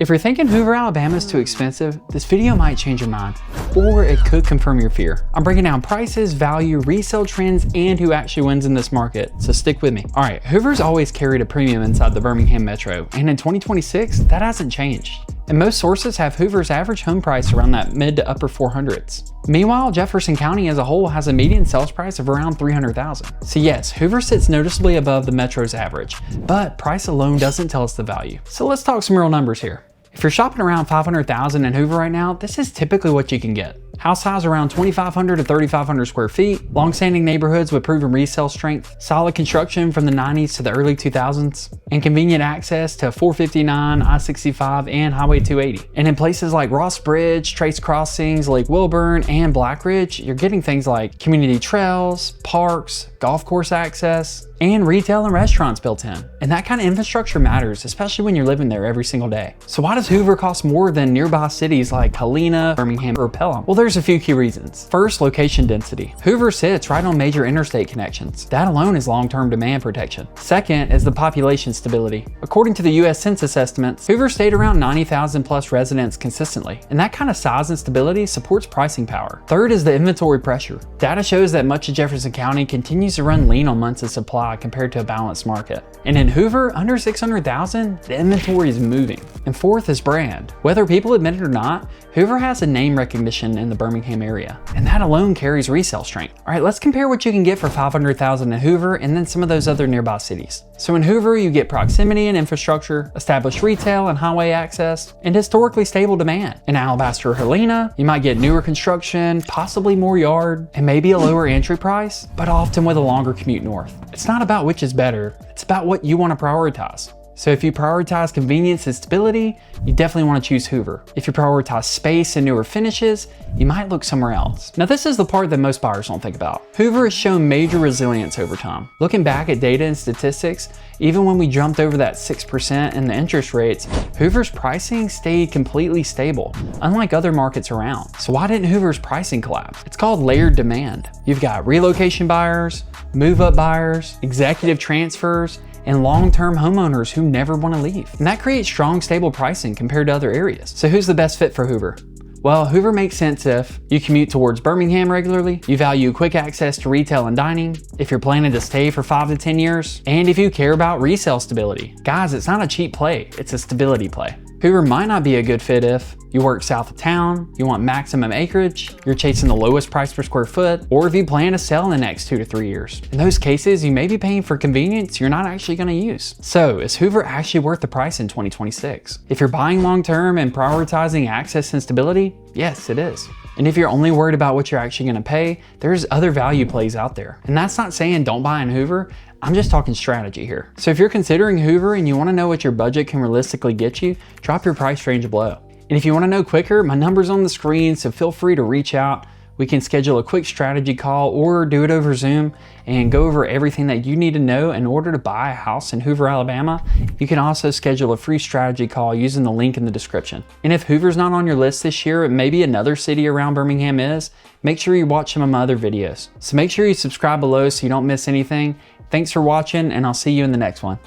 If you're thinking Hoover, Alabama is too expensive, this video might change your mind, or it could confirm your fear. I'm breaking down prices, value, resale trends, and who actually wins in this market, so stick with me. All right, Hoover's always carried a premium inside the Birmingham metro, and in 2026, that hasn't changed. And most sources have Hoover's average home price around that mid to upper 400s. Meanwhile, Jefferson County as a whole has a median sales price of around $300,000. So yes, Hoover sits noticeably above the metro's average, but price alone doesn't tell us the value. So let's talk some real numbers here. If you're shopping around $500,000 in Hoover right now, this is typically what you can get. House size around 2,500 to 3,500 square feet, long-standing neighborhoods with proven resale strength, solid construction from the 90s to the early 2000s, and convenient access to 459, I-65, and Highway 280. And in places like Ross Bridge, Trace Crossings, Lake Wilburn, and Black Ridge, you're getting things like community trails, parks, golf course access, and retail and restaurants built in. And that kind of infrastructure matters, especially when you're living there every single day. So why does Hoover cost more than nearby cities like Helena, Birmingham, or Pelham? Well, there's a few key reasons. First, location density. Hoover sits right on major interstate connections. That alone is long-term demand protection. Second is the population stability. According to the US Census estimates, Hoover stayed around 90,000 plus residents consistently, and that kind of size and stability supports pricing power. Third is the inventory pressure. Data shows that much of Jefferson County continues to run lean on months of supply compared to a balanced market. And in Hoover, under 600,000, the inventory is moving. And fourth is brand. Whether people admit it or not, Hoover has a name recognition in the Birmingham area, and that alone carries resale strength. All right, let's compare what you can get for $500,000 in Hoover and then some of those other nearby cities. So in Hoover, you get proximity and infrastructure, established retail and highway access, and historically stable demand. In Alabaster or Helena, you might get newer construction, possibly more yard, and maybe a lower entry price, but often with a longer commute north. It's not about which is better, it's about what you want to prioritize. So if you prioritize convenience and stability, you definitely want to choose Hoover. If you prioritize space and newer finishes, you might look somewhere else. Now this is the part that most buyers don't think about. Hoover has shown major resilience over time. Looking back at data and statistics, even when we jumped over that 6% in the interest rates, Hoover's pricing stayed completely stable, unlike other markets around. So why didn't Hoover's pricing collapse? It's called layered demand. You've got relocation buyers, move-up buyers, executive transfers, and long-term homeowners who never want to leave. And that creates strong, stable pricing compared to other areas. So who's the best fit for Hoover? Well, Hoover makes sense if you commute towards Birmingham regularly, you value quick access to retail and dining, if you're planning to stay for 5 to 10 years, and if you care about resale stability. Guys, it's not a cheap play, it's a stability play. Hoover might not be a good fit if you work south of town, you want maximum acreage, you're chasing the lowest price per square foot, or if you plan to sell in the next 2 to 3 years. In those cases, you may be paying for convenience you're not actually going to use. So is Hoover actually worth the price in 2026? If you're buying long-term and prioritizing access and stability, yes, it is. And if you're only worried about what you're actually going to pay, there's other value plays out there. And that's not saying don't buy in Hoover, I'm just talking strategy here. So if you're considering Hoover and you want to know what your budget can realistically get you, drop your price range below. And if you want to know quicker, my number's on the screen, so feel free to reach out. We can schedule a quick strategy call or do it over Zoom and go over everything that you need to know in order to buy a house in Hoover, Alabama. You can also schedule a free strategy call using the link in the description. And if Hoover's not on your list this year, maybe another city around Birmingham is, make sure you watch some of my other videos. So make sure you subscribe below so you don't miss anything. Thanks for watching, and I'll see you in the next one.